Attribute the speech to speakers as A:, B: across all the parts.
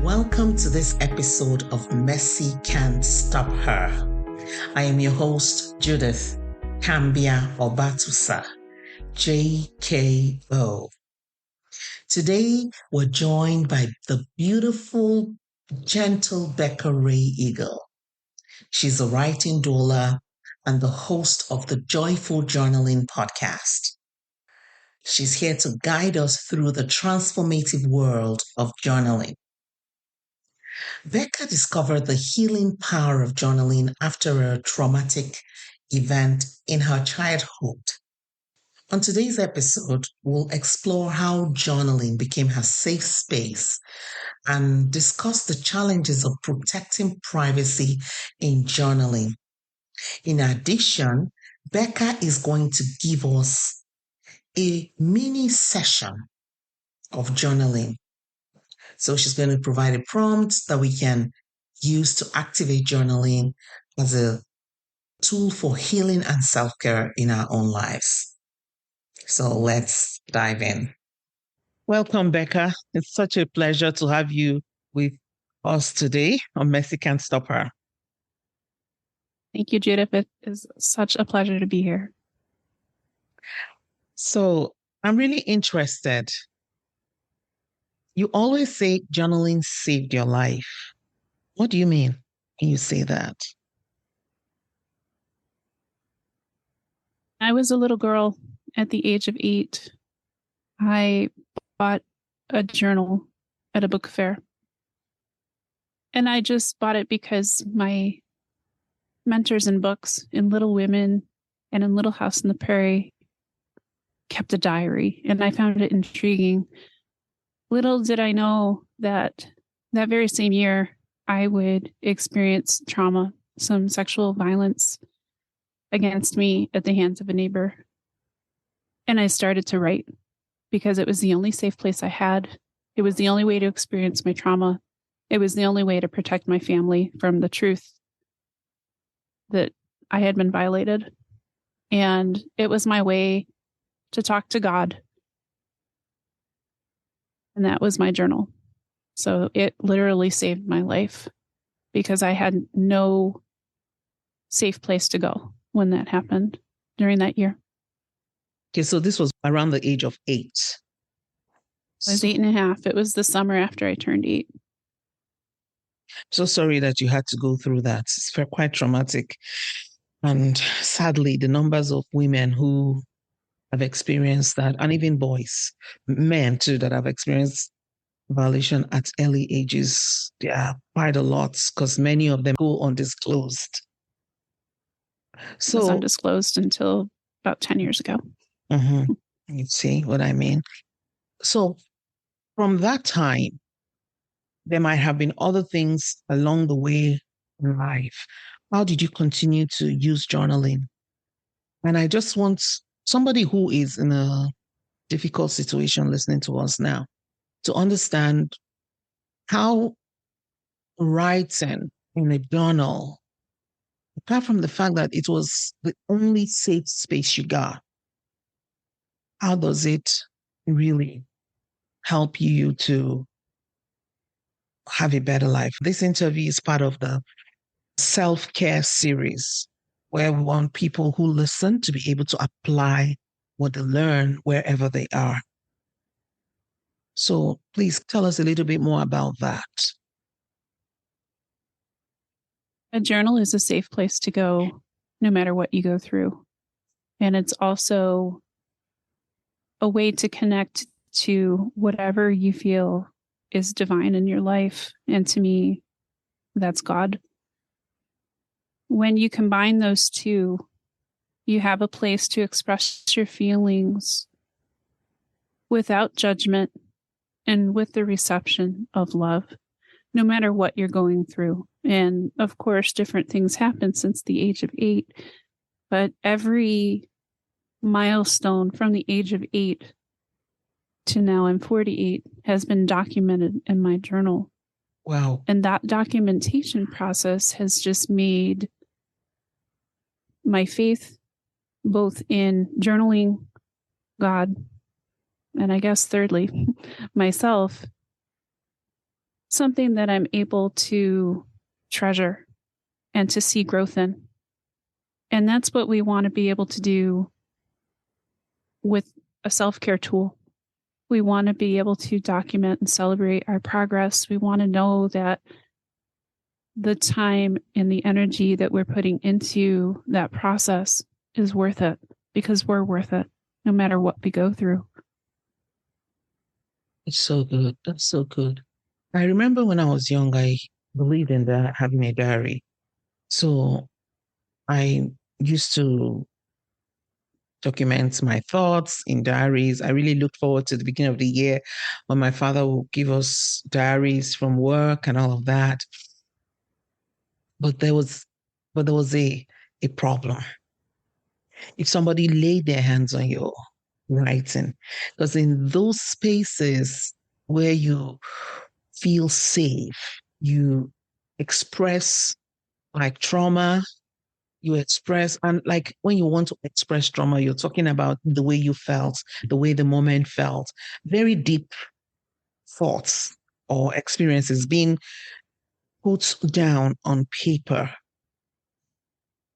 A: Welcome to this episode of Mercy Can't Stop Her. I am your host, Judith Kambia Obatusa, JKO. Today, we're joined by the beautiful, gentle Becca Rae Eagle. She's a writing doula and the host of the Joyful Journaling podcast. She's here to guide us through the transformative world of journaling. Becca discovered the healing power of journaling after a traumatic event in her childhood. On today's episode, we'll explore how journaling became her safe space and discuss the challenges of protecting privacy in journaling. In addition, Becca is going to give us a mini session of journaling. So she's going to provide a prompt that we can use to activate journaling as a tool for healing and self-care in our own lives. So let's dive in. Welcome, Becca. It's such a pleasure to have you with us today on Mercy Can't Stop Her.
B: Thank you, Judith. It is such a pleasure to be here.
A: So I'm really interested. You always say journaling saved your life. What do you mean when you say that?
B: I was a little girl at the age of 8. I bought a journal at a book fair. And I just bought it because my mentors in books, in Little Women and in Little House on the Prairie, kept a diary. And I found it intriguing. Little did I know that that very same year, I would experience trauma, some sexual violence against me at the hands of a neighbor. And I started to write because it was the only safe place I had. It was the only way to experience my trauma. It was the only way to protect my family from the truth that I had been violated. And it was my way to talk to God. And that was my journal. So it literally saved my life because I had no safe place to go when that happened during that year.
A: Okay, so this was around the age of 8.
B: I was 8.5. It was the summer after I turned 8.
A: So sorry that you had to go through that. It's quite traumatic. And sadly, the numbers of women who have experienced that, and even boys, men too, that have experienced violation at early ages, they are quite a lot because many of them go undisclosed.
B: So it was undisclosed until about 10 years ago.
A: You see what I mean? So from that time, there might have been other things along the way in life. How did you continue to use journaling? And I just want somebody who is in a difficult situation listening to us now to understand how writing in a journal, apart from the fact that it was the only safe space you got, how does it really help you to have a better life? This interview is part of the self-care series where we want people who listen to be able to apply what they learn wherever they are. So please tell us a little bit more about that.
B: A journal is a safe place to go no matter what you go through. And it's also a way to connect to whatever you feel is divine in your life. And to me, that's God. When you combine those two, you have a place to express your feelings without judgment and with the reception of love, no matter what you're going through. And of course, different things happen since the age of 8, but every milestone from the age of 8 to now I'm 48 has been documented in my journal.
A: Wow.
B: And that documentation process has just made my faith, both in journaling, God, and I guess thirdly, myself, something that I'm able to treasure and to see growth in. And that's what we want to be able to do with a self-care tool. We want to be able to document and celebrate our progress. We want to know that the time and the energy that we're putting into that process is worth it, because we're worth it no matter what we go through.
A: It's so good. That's so good. I remember when I was young, I believed in that, having a diary. So I used to document my thoughts in diaries. I really looked forward to the beginning of the year when my father would give us diaries from work and all of that. But there was a problem. If somebody laid their hands on your writing, because in those spaces where you feel safe, you express like trauma, you express, and like when you want to express trauma, you're talking about the way you felt, the way the moment felt, very deep thoughts or experiences being put down on paper.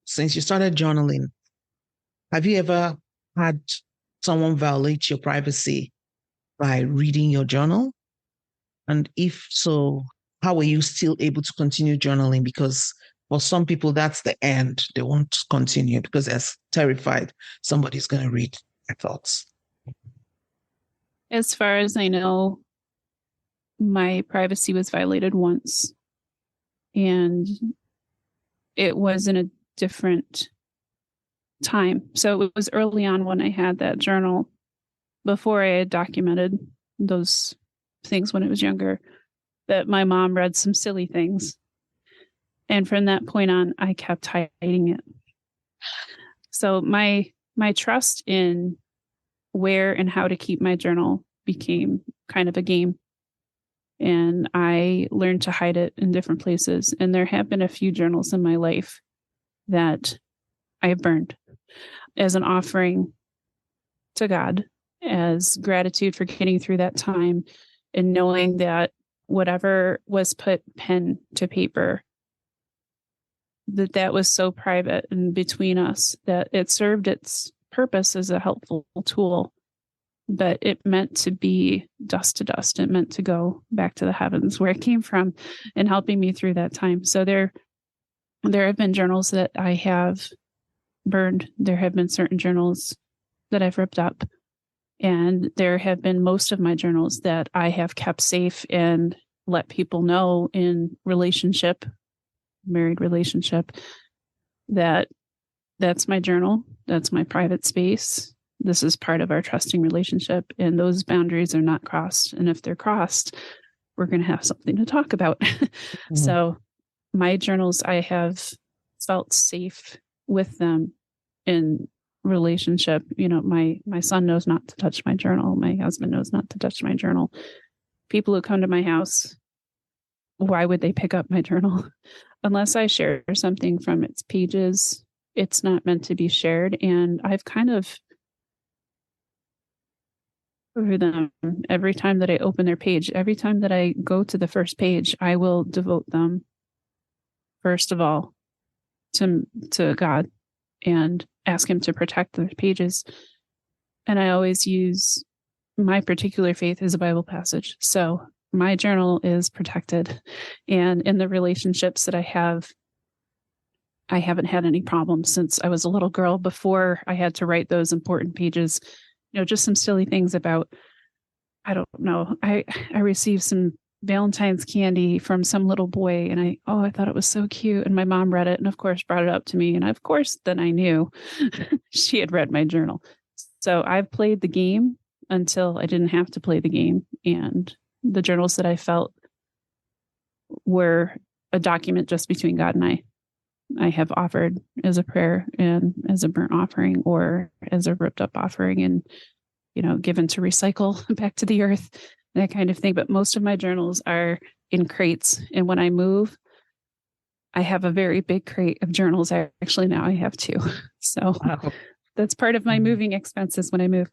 A: Since you started journaling, have you ever had someone violate your privacy by reading your journal? And if so, how were you still able to continue journaling? Because for some people, that's the end. They won't continue because they're terrified somebody's going to read their thoughts.
B: As far as I know, my privacy was violated once, and it was in a different time. So it was early on when I had that journal, before I had documented those things when I was younger, that my mom read some silly things. And from that point on, I kept hiding it. So my trust in where and how to keep my journal became kind of a game. And I learned to hide it in different places. And there have been a few journals in my life that I have burned as an offering to God, as gratitude for getting through that time, and knowing that whatever was put pen to paper, that was so private and between us that it served its purpose as a helpful tool, but it meant to be dust to dust. It meant to go back to the heavens where it came from, and helping me through that time. So there have been journals that I have burned. There have been certain journals that I've ripped up. And there have been most of my journals that I have kept safe and let people know in relationship, married relationship, that that's my journal. That's my private space. This is part of our trusting relationship. And those boundaries are not crossed. And if they're crossed, we're going to have something to talk about. Mm-hmm. So my journals, I have felt safe with them in relationship. You know, my son knows not to touch my journal. My husband knows not to touch my journal. People who come to my house, why would they pick up my journal? Unless I share something from its pages, it's not meant to be shared. And I've kind of, over them, every time that I open their page, every time that I go to the first page, I will devote them, first of all, to God, and ask him to protect the pages. And I always use my particular faith as a Bible passage. So my journal is protected. And in the relationships that I haven't had any problems since I was a little girl, before I had to write those important pages. You know, just some silly things about, I don't know, I received some Valentine's candy from some little boy, and I thought it was so cute. And my mom read it and of course brought it up to me. And of course, then I knew she had read my journal. So I've played the game until I didn't have to play the game. And the journals that I felt were a document just between God and I have offered as a prayer and as a burnt offering, or as a ripped up offering, and, you know, given to recycle back to the earth, that kind of thing. But most of my journals are in crates. And when I move, I have a very big crate of journals. Actually, now I have two. So wow. That's part of my moving expenses when I move.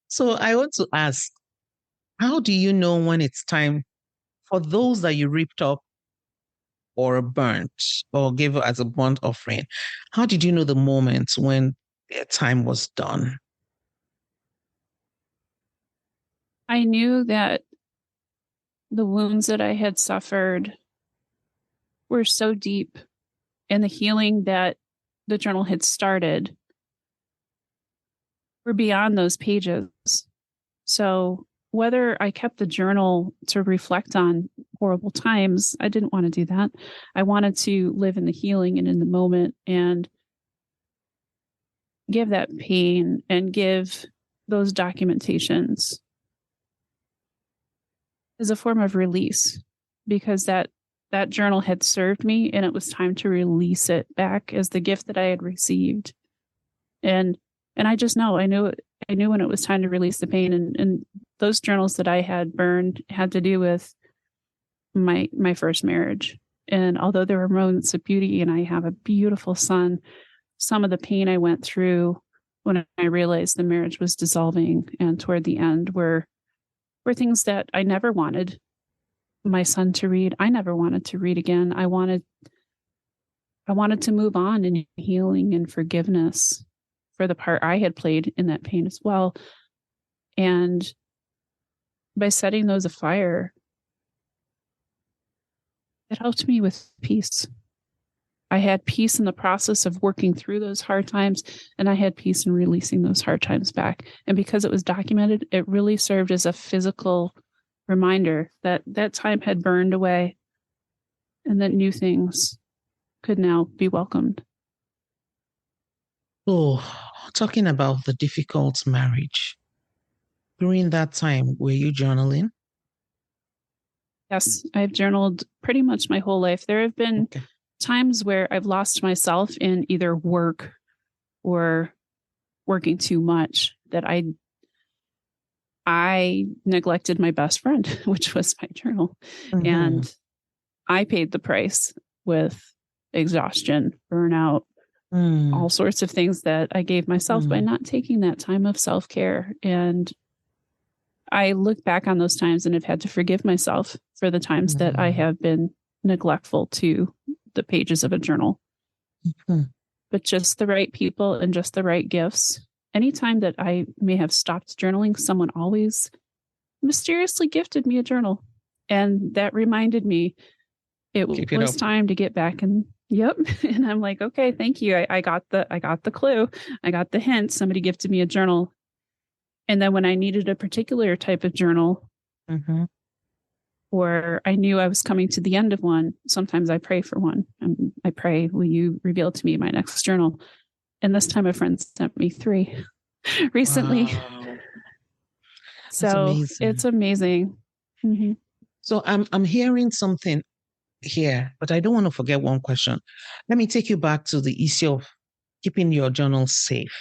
A: So I want to ask, how do you know when it's time for those that you ripped up or burnt or gave as a burnt offering, how did you know the moment when their time was done?
B: I knew that the wounds that I had suffered were so deep, and the healing that the journal had started were beyond those pages. So whether I kept the journal to reflect on horrible times, I didn't want to do that. I wanted to live in the healing and in the moment and give that pain and give those documentations as a form of release, because that journal had served me and it was time to release it back as the gift that I had received. And I just know, I knew when it was time to release the pain. And those journals that I had burned had to do with my first marriage. And although there were moments of beauty and I have a beautiful son, some of the pain I went through when I realized the marriage was dissolving and toward the end were things that I never wanted my son to read. I never wanted to read again. I wanted to move on in healing and forgiveness for the part I had played in that pain as well. And by setting those afire, it helped me with peace. I had peace in the process of working through those hard times, and I had peace in releasing those hard times back. And because it was documented, it really served as a physical reminder that that time had burned away and that new things could now be welcomed.
A: Oh, talking about the difficult marriage. During that time, were you journaling?
B: Yes, I've journaled pretty much my whole life. There have been times where I've lost myself in either work or working too much that I neglected my best friend, which was my journal.
A: Mm-hmm.
B: And I paid the price with exhaustion, burnout, all sorts of things that I gave myself by not taking that time of self-care. And I look back on those times and have had to forgive myself for the times that I have been neglectful to the pages of a journal. But just the right people and just the right gifts. Anytime that I may have stopped journaling, someone always mysteriously gifted me a journal. And that reminded me it was time to get back. And and I'm like, okay, thank you. I got the clue. I got the hint. Somebody gifted me a journal. And then when I needed a particular type of journal, or I knew I was coming to the end of one, sometimes I pray for one. I pray, will you reveal to me my next journal? And this time a friend sent me 3 recently.
A: Wow.
B: So amazing. It's amazing. Mm-hmm.
A: So I'm hearing something here, but I don't want to forget one question. Let me take you back to the issue of keeping your journal safe.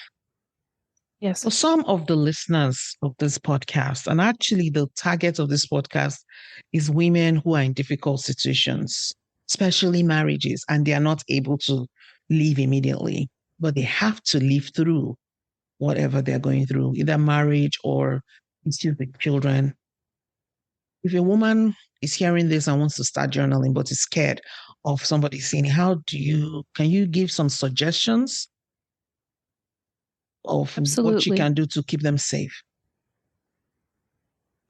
B: Yes.
A: For some of the listeners of this podcast, and actually the target of this podcast is women who are in difficult situations, especially marriages, and they are not able to leave immediately, but they have to live through whatever they're going through, either marriage or issues with children. If a woman is hearing this and wants to start journaling, but is scared of somebody seeing, can you give some suggestions of what she can do to keep them safe?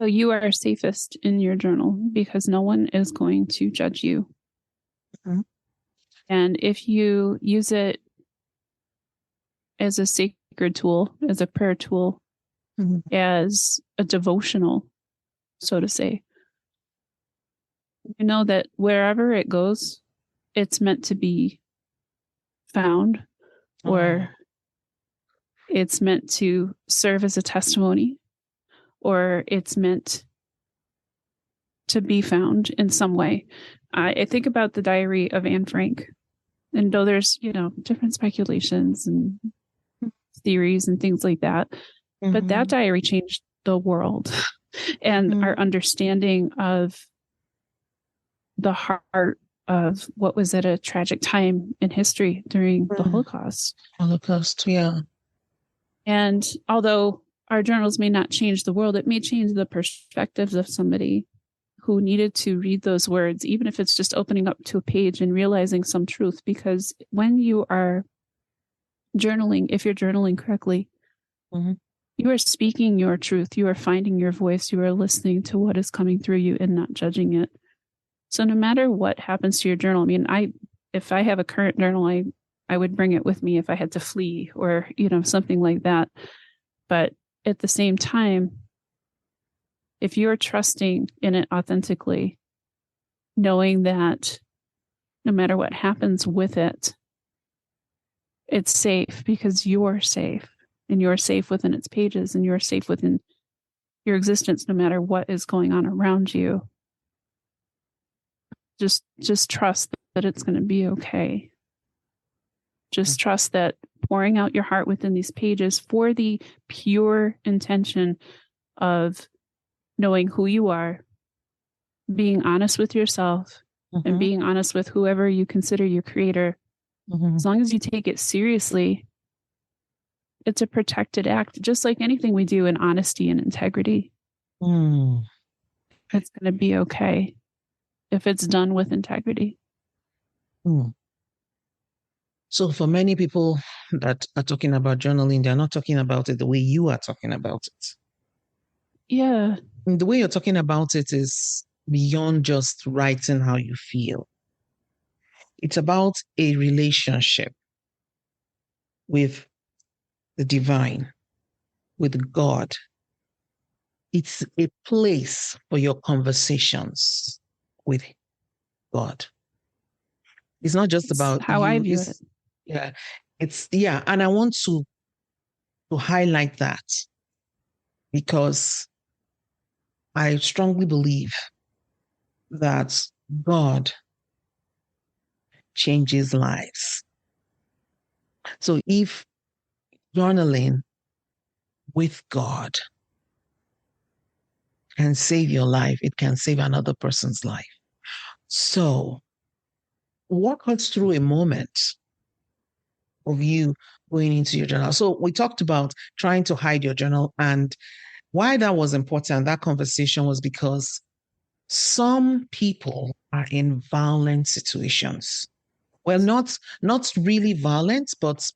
B: So you are safest in your journal because no one is going to judge you. And if you use it as a sacred tool, as a prayer tool, as a devotional, so to say, you know that wherever it goes, it's meant to be found, or it's meant to serve as a testimony, or it's meant to be found in some way. I think about the diary of Anne Frank, and though there's, different speculations and theories and things like that, but that diary changed the world and our understanding of the heart of what was at a tragic time in history during the Holocaust.
A: Yeah.
B: And although our journals may not change the world, it may change the perspectives of somebody who needed to read those words, even if it's just opening up to a page and realizing some truth. Because when you are journaling, if you're journaling correctly,
A: Mm-hmm.
B: you are speaking your truth. You are finding your voice. You are listening to what is coming through you and not judging it. So no matter what happens to your journal, I mean, if I have a current journal, I would bring it with me if I had to flee or, something like that. But at the same time, if you're trusting in it authentically, knowing that no matter what happens with it, it's safe because you're safe, and you're safe within its pages, and you're safe within your existence, no matter what is going on around you. Just trust that it's going to be okay. Just trust that pouring out your heart within these pages for the pure intention of knowing who you are, being honest with yourself, and being honest with whoever you consider your creator. As long as you take it seriously, it's a protected act, just like anything we do in honesty and integrity. It's going to be okay if it's done with integrity.
A: So for many people that are talking about journaling, they're not talking about it the way you are talking about it.
B: Yeah.
A: And the way you're talking about it is beyond just writing how you feel. It's about a relationship with the divine, with God. It's a place for your conversations with God. It's not just about
B: how
A: you.
B: I view it.
A: Yeah. And I want to highlight that because I strongly believe that God changes lives. So if journaling with God can save your life, it can save another person's life. So walk us through a moment of you going into your journal. So we talked about trying to hide your journal, and why that was important, that conversation was because some people are in violent situations. Well, not really violent, but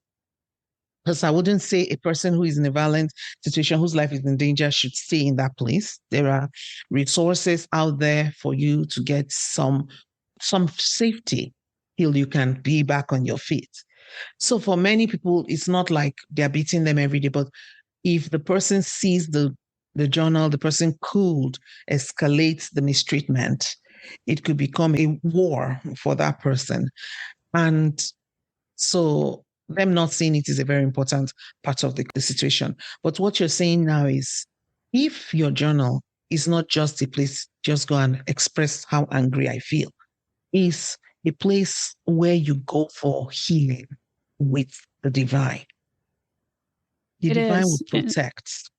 A: because I wouldn't say a person who is in a violent situation, whose life is in danger, should stay in that place. There are resources out there for you to get some safety till you can be back on your feet. So for many people, it's not like they're beating them every day, but if the person sees the journal, the person could escalate the mistreatment. It could become a war for that person. And so them not seeing it is a very important part of the situation. But what you're saying now is if your journal is not just a place, just go and express how angry I feel, is a place where you go for healing with the divine. The
B: It
A: divine will
B: is.
A: protect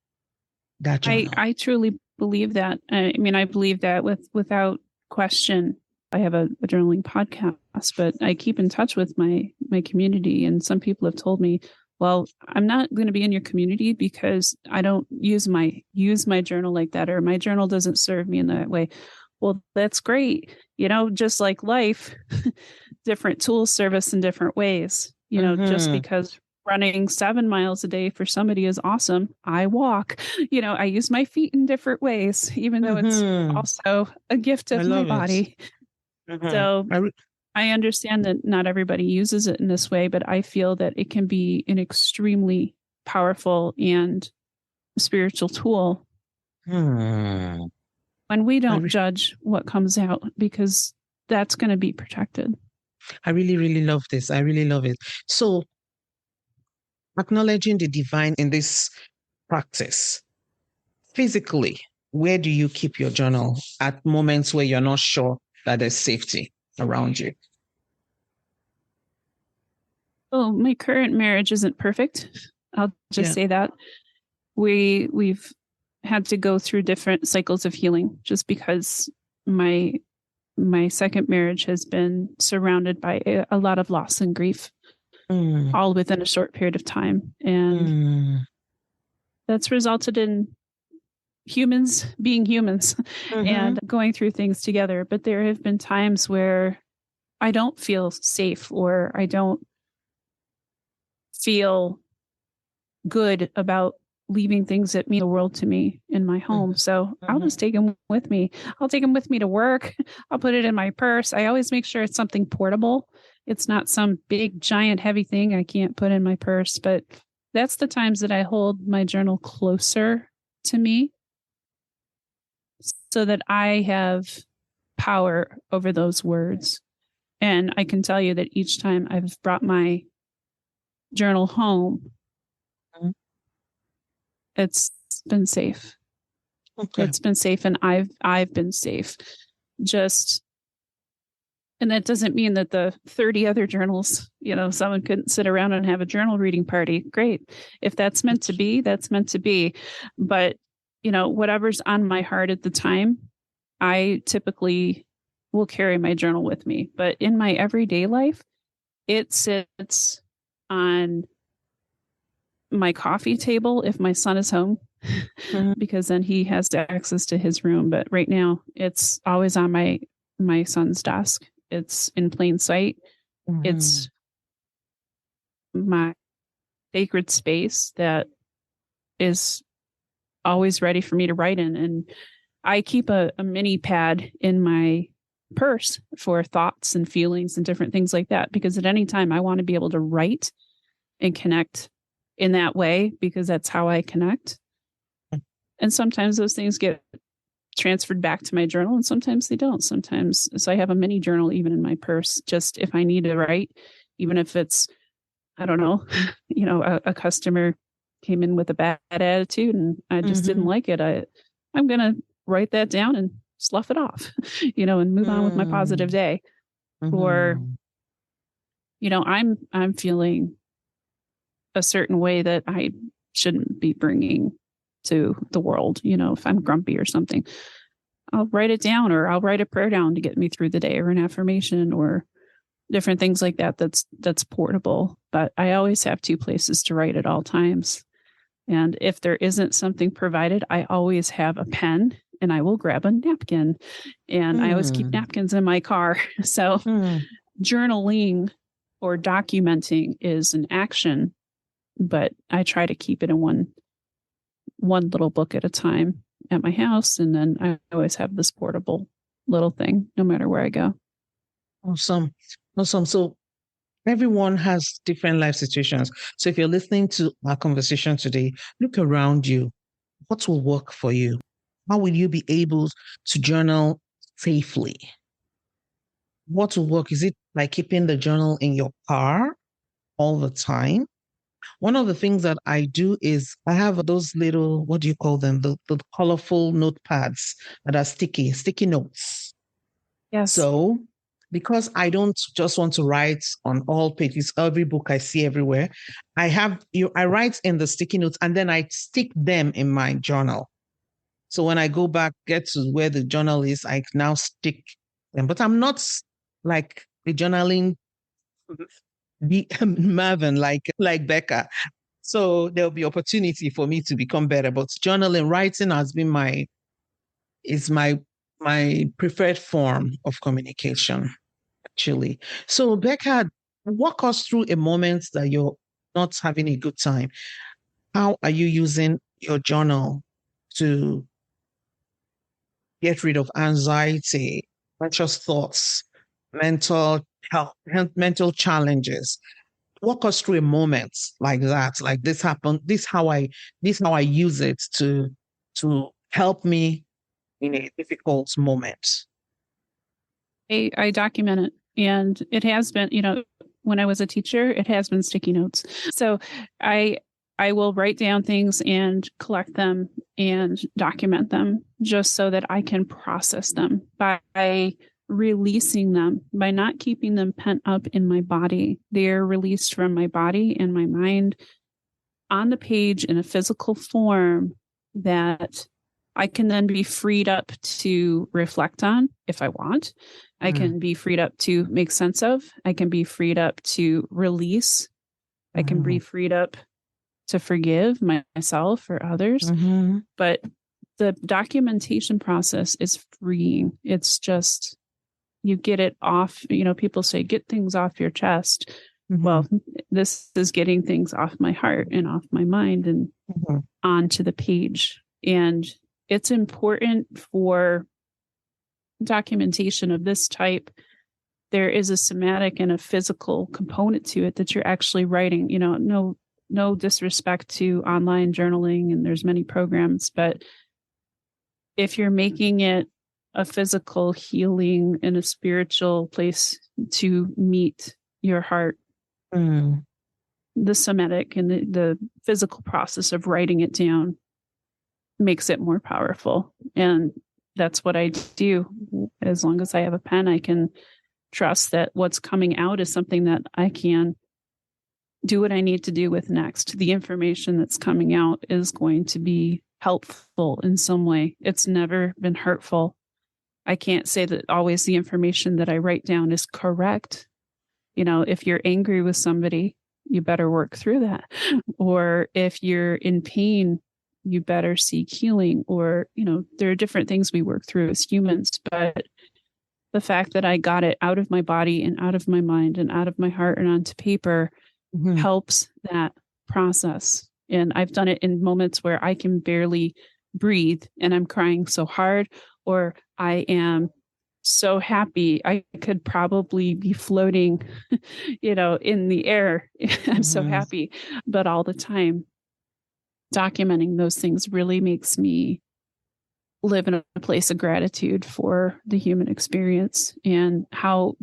A: that journal.
B: I truly believe that. I mean, I believe that without question. I have a journaling podcast, but I keep in touch with my community, and some people have told me, well, I'm not going to be in your community because I don't use my journal like that, or my journal doesn't serve me in that way. Well, that's great. Just like life, different tools serve us in different ways. Just because running 7 miles a day for somebody is awesome, I walk. I use my feet in different ways, even though it's also a gift of my body. So I understand that not everybody uses it in this way, but I feel that it can be an extremely powerful and spiritual tool when we don't judge what comes out, because that's going to be protected.
A: I really, really love this. I really love it. So acknowledging the divine in this practice, physically, where do you keep your journal at moments where you're not sure that there's safety around you?
B: Oh, my current marriage isn't perfect. I'll just say that. We've had to go through different cycles of healing just because my second marriage has been surrounded by a lot of loss and grief, all within a short period of time. And that's resulted in humans being humans
A: Mm-hmm.
B: and going through things together. But there have been times where I don't feel safe, or I don't feel good about leaving things that mean the world to me in my home. So I'll just take them with me. I'll take them with me to work. I'll put it in my purse. I always make sure it's something portable. It's not some big, giant, heavy thing I can't put in my purse. But that's the times that I hold my journal closer to me so that I have power over those words. And I can tell you that each time I've brought my journal home, it's been safe.
A: Okay.
B: It's been safe, and I've been safe. Just, and that doesn't mean that the 30 other journals, someone couldn't sit around and have a journal reading party. Great. If that's meant to be, that's meant to be. But, whatever's on my heart at the time, I typically will carry my journal with me. But in my everyday life, it sits on my coffee table if my son is home, because then he has access to his room. But right now, it's always on my son's desk. It's in plain sight. It's my sacred space that is always ready for me to write in. And I keep a mini pad in my purse for thoughts and feelings and different things like that, because at any time I want to be able to write and connect in that way, because that's how I connect. And sometimes those things get transferred back to my journal, and sometimes they don't. Sometimes, so I have a mini journal even in my purse, just if I need to write, even if it's, I don't know, a customer came in with a bad attitude and I just didn't like it. I'm going to write that down and slough it off, and move on with my positive day. Or, I'm feeling a certain way that I shouldn't be bringing to the world. If I'm grumpy or something, I'll write it down, or I'll write a prayer down to get me through the day, or an affirmation, or different things like that. That's portable. But I always have two places to write at all times. And if there isn't something provided, I always have a pen, and I will grab a napkin, and I always keep napkins in my car. So journaling or documenting is an action, but I try to keep it in one little book at a time at my house. And then I always have this portable little thing, no matter where I go.
A: Awesome. So everyone has different life situations. So if you're listening to our conversation today, look around you. What will work for you? How will you be able to journal safely? What will work? Is it like keeping the journal in your car all the time? One of the things that I do is I have those little, what do you call them? The colorful notepads that are sticky notes.
B: Yes.
A: So because I don't just want to write on all pages, every book I see everywhere, I write in the sticky notes, and then I stick them in my journal. So when I go back, get to where the journal is, I now stick them. But I'm not like the journaling Marvin, like Becca. So there'll be opportunity for me to become better. But journaling, writing has been my preferred form of communication, actually. So Becca, walk us through a moment that you're not having a good time. How are you using your journal to get rid of anxiety, anxious thoughts, mental health, challenges? Walk us through a moment like that. Like this happened. This how I use it to help me in a difficult moment.
B: I document it, and it has been, when I was a teacher, it has been sticky notes. So I will write down things and collect them and document them, just so that I can process them by releasing them, by not keeping them pent up in my body. They're released from my body and my mind on the page in a physical form that I can then be freed up to reflect on if I want. I can be freed up to make sense of. I can be freed up to release. I can be freed up to forgive myself or others. But the documentation process is freeing. It's just, you get it off. People say, get things off your chest.
A: Mm-hmm.
B: Well, this is getting things off my heart and off my mind and onto the page. And it's important for documentation of this type. There is a somatic and a physical component to it that you're actually writing. No disrespect to online journaling, and there's many programs, but if you're making it a physical healing and a spiritual place to meet your heart, the somatic and the physical process of writing it down makes it more powerful. And that's what I do. As long as I have a pen, I can trust that what's coming out is something that I can do what I need to do with next. The information that's coming out is going to be helpful in some way. It's never been hurtful. I can't say that always the information that I write down is correct. If you're angry with somebody, you better work through that. Or if you're in pain, you better seek healing. Or, there are different things we work through as humans, but the fact that I got it out of my body and out of my mind and out of my heart and onto paper helps that process. And I've done it in moments where I can barely breathe and I'm crying so hard, or I am so happy. I could probably be floating, in the air. I'm so happy. But all the time, documenting those things really makes me live in a place of gratitude for the human experience and how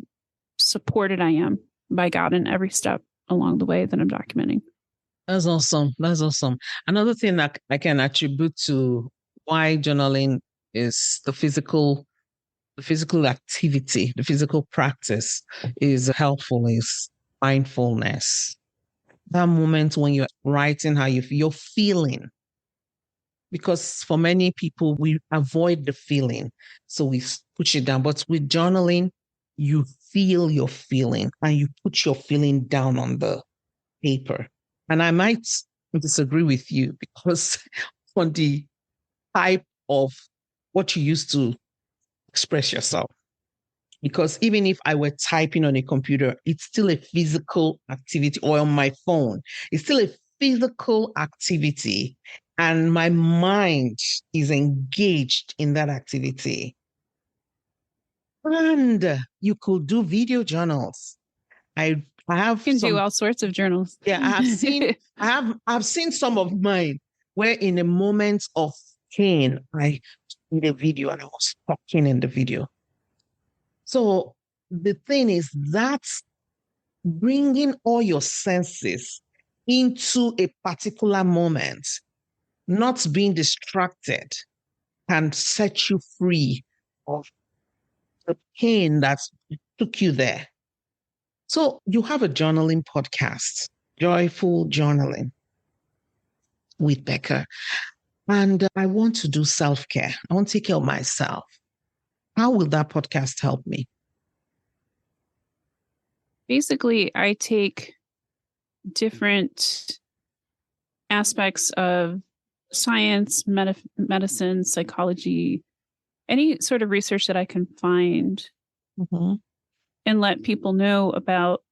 B: supported I am by God in every step along the way that I'm documenting.
A: That's awesome. That's awesome. Another thing that I can attribute to why journaling is the physical activity, the physical practice is helpful is mindfulness. That moment when you're writing how you're feeling. Because for many people, we avoid the feeling. So we push it down. But with journaling, you feel your feeling and you put your feeling down on the paper. And I might disagree with you because on the type of what you use to express yourself. Because even if I were typing on a computer, it's still a physical activity, or on my phone, it's still a physical activity. And my mind is engaged in that activity. And you could do video journals. I have
B: You can
A: some.
B: do all sorts of journals.
A: Yeah, I've seen some of mine where in a moment of pain, I did a video and I was talking in the video. So the thing is that's bringing all your senses into a particular moment, not being distracted, can set you free of the pain that took you there. So you have a journaling podcast, Joyful Journaling with Becca. And I want to do self-care. I want to take care of myself. How will that podcast help me?
B: Basically, I take different aspects of science, medicine, psychology, any sort of research that I can find, and let people know about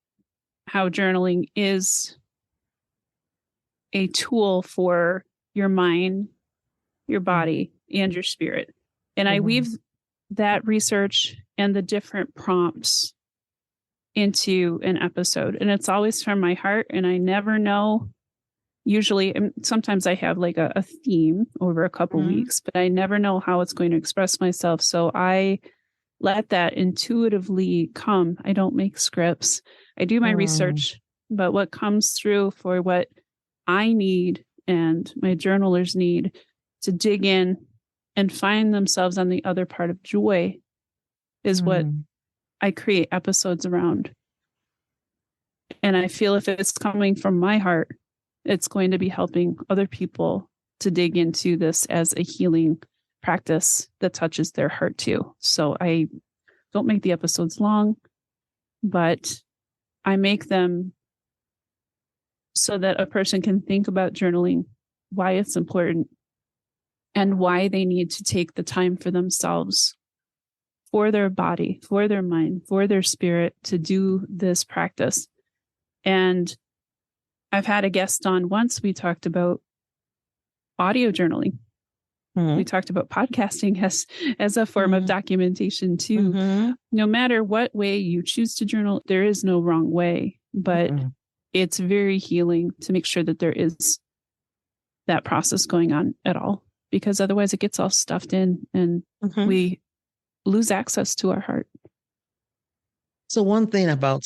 B: how journaling is a tool for your mind, your body, and your spirit. And I weave that research and the different prompts into an episode. And it's always from my heart. And I never know, usually, and sometimes I have like a theme over a couple weeks, but I never know how it's going to express myself. So I let that intuitively come. I don't make scripts. I do my research, but what comes through for what I need and my journalers need to dig in and find themselves on the other part of joy is what I create episodes around. And I feel if it's coming from my heart, it's going to be helping other people to dig into this as a healing practice that touches their heart too. So I don't make the episodes long, but I make them so that a person can think about journaling, why it's important, and why they need to take the time for themselves, for their body, for their mind, for their spirit to do this practice. And I've had a guest on once. We talked about audio journaling. We talked about podcasting as a form of documentation too. No matter what way you choose to journal, there is no wrong way, but it's very healing to make sure that there is that process going on at all, because otherwise it gets all stuffed in and we lose access to our heart.
A: So one thing about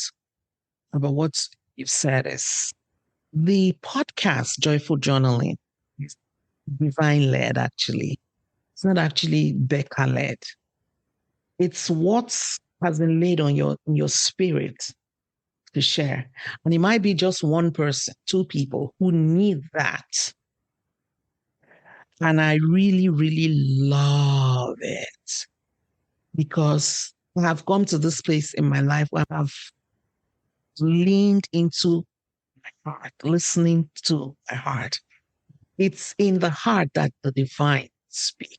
A: what you've said is the podcast Joyful Journaling is divine led, actually. It's not actually Becca led. It's what has been laid on your spirit to share. And it might be just one person, two people who need that. And I really, really love it because I have come to this place in my life where I've leaned into my heart, listening to my heart. It's in the heart that the divine speaks.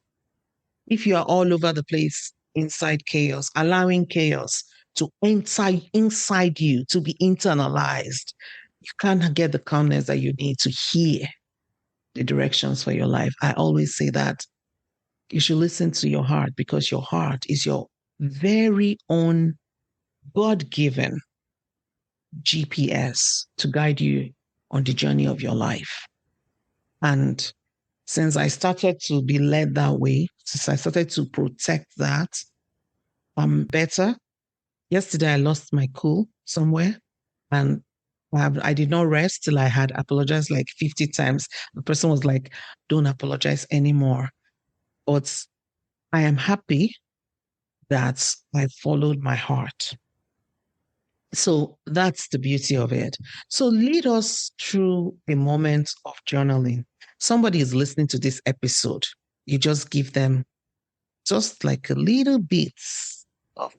A: If you are all over the place inside chaos, allowing chaos to enter inside you, to be internalized, you can't get the calmness that you need to hear the directions for your life. I always say that you should listen to your heart because your heart is your very own God-given GPS to guide you on the journey of your life. And since I started to be led that way, since I started to protect that, I'm better. Yesterday, I lost my cool somewhere and I did not rest till I had apologized like 50 times. The person was like, don't apologize anymore. But I am happy that I followed my heart. So that's the beauty of it. So lead us through a moment of journaling. Somebody is listening to this episode. You just give them just like a little bit of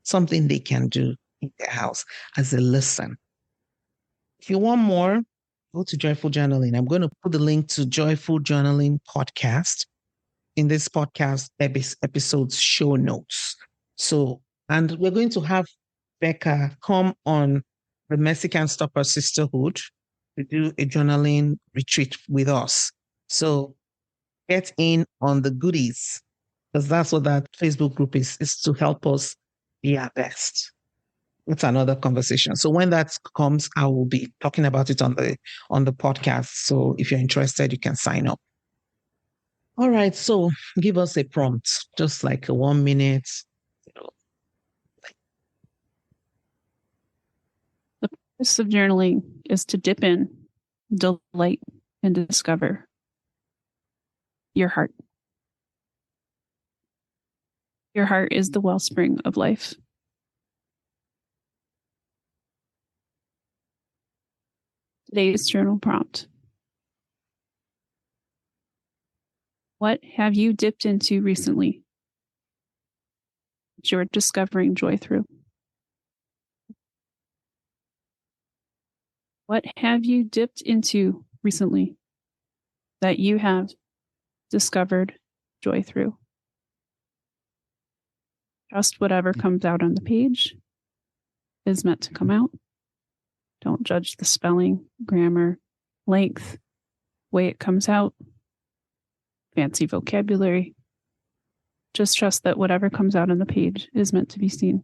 A: something they can do in their house as they listen. If you want more, go to Joyful Journaling. I'm going to put the link to Joyful Journaling podcast in this podcast episode's show notes. So, and we're going to have Becca come on the Mexican Stopper Sisterhood to do a journaling retreat with us. So get in on the goodies because that's what that Facebook group is to help us be our best. It's another conversation. So when that comes, I will be talking about it on the podcast. So if you're interested, you can sign up. All right. So give us a prompt, just like a 1 minute.
B: The purpose of journaling is to dip in, delight, and discover your heart. Your heart is the wellspring of life. Today's journal prompt. What have you dipped into recently that you're discovering joy through? What have you dipped into recently that you have discovered joy through? Trust whatever comes out on the page is meant to come out. Don't judge the spelling, grammar, length, way it comes out, fancy vocabulary. Just trust that whatever comes out on the page is meant to be seen.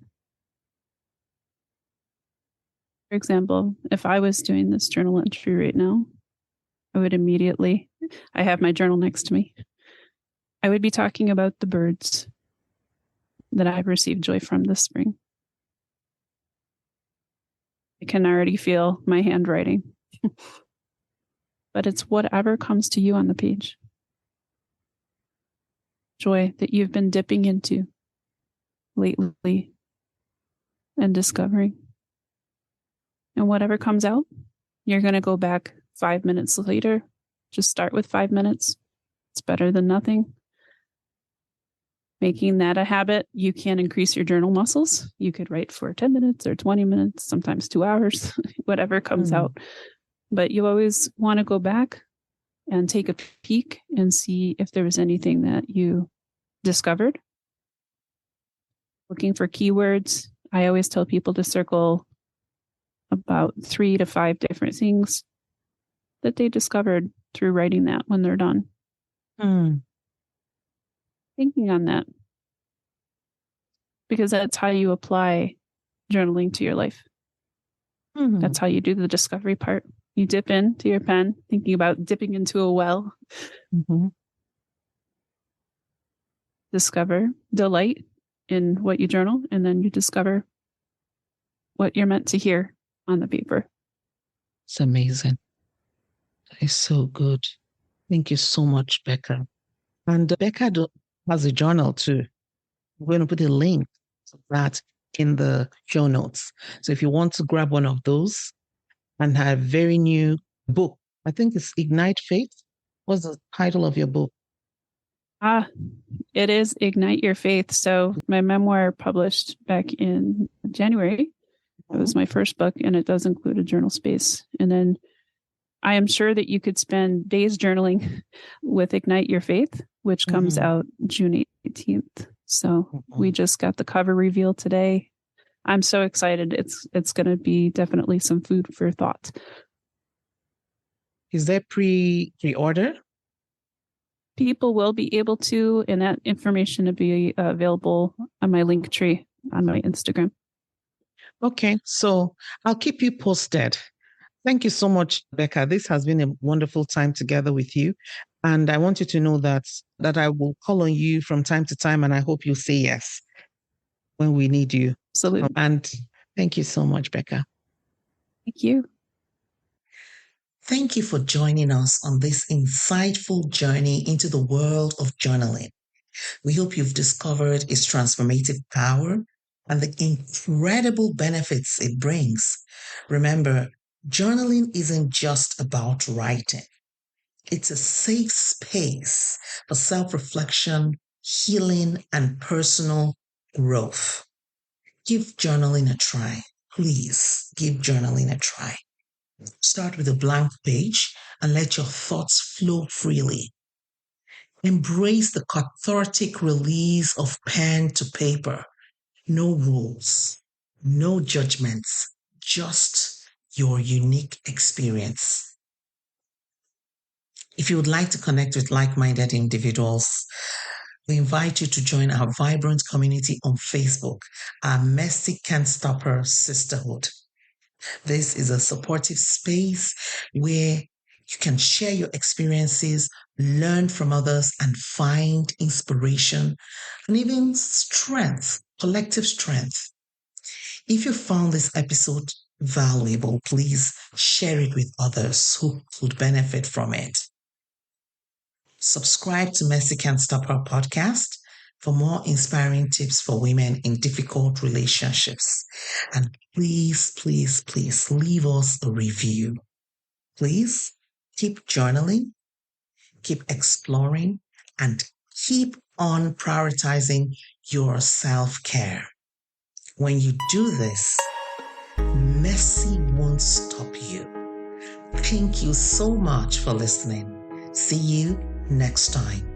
B: For example, if I was doing this journal entry right now, I would immediately, I have my journal next to me, I would be talking about the birds that I've received joy from this spring. I can already feel my handwriting. But it's whatever comes to you on the page. Joy that you've been dipping into lately and discovering. And whatever comes out, you're going to go back 5 minutes later. Just start with 5 minutes. It's better than nothing. Making that a habit, you can increase your journal muscles. You could write for 10 minutes or 20 minutes, sometimes 2 hours, whatever comes out. But you always want to go back and take a peek and see if there was anything that you discovered. Looking for keywords. I always tell people to circle about 3 to 5 different things that they discovered through writing that when they're done. Thinking on that. Because that's how you apply journaling to your life. That's how you do the discovery part. You dip into your pen, thinking about dipping into a well. Discover delight in what you journal, and then you discover what you're meant to hear on the paper.
A: It's amazing. It's so good. Thank you so much, Becca. And Becca has a journal too. We're going to put a link to that in the show notes. So if you want to grab one of those, and her very new book, I think it's Ignite Faith. What's the title of your book?
B: It is Ignite Your Faith. So my memoir published back in January. It was my first book, and it does include a journal space. And then I am sure that you could spend days journaling with Ignite Your Faith, which comes out June 18th. So we just got the cover reveal today. I'm so excited. It's going to be definitely some food for thought.
A: Is there pre-order?
B: People will be able to, and that information will be available on my link tree on my Instagram.
A: Okay, so I'll keep you posted. Thank you so much, Becca. This has been a wonderful time together with you. And I want you to know that I will call on you from time to time, and I hope you say yes when we need you.
B: Absolutely.
A: And thank you so much, Becca.
B: Thank you.
A: Thank you for joining us on this insightful journey into the world of journaling. We hope you've discovered its transformative power and the incredible benefits it brings. Remember, journaling isn't just about writing. It's a safe space for self-reflection, healing, and personal growth. Give journaling a try. Please give journaling a try. Start with a blank page and let your thoughts flow freely. Embrace the cathartic release of pen to paper. No rules, no judgments, just your unique experience. If you would like to connect with like-minded individuals, we invite you to join our vibrant community on Facebook, our Messy Can't Stop Her Sisterhood. This is a supportive space where you can share your experiences, learn from others, and find inspiration and even strength, collective strength. If you found this episode valuable, please share it with others who could benefit from it. Subscribe to Mercy Can't Stop Her podcast for more inspiring tips for women in difficult relationships. And please, please, please leave us a review. Please keep journaling, keep exploring, and keep on prioritizing your self-care. When you do this, Mercy won't stop you. Thank you so much for listening. See you next time.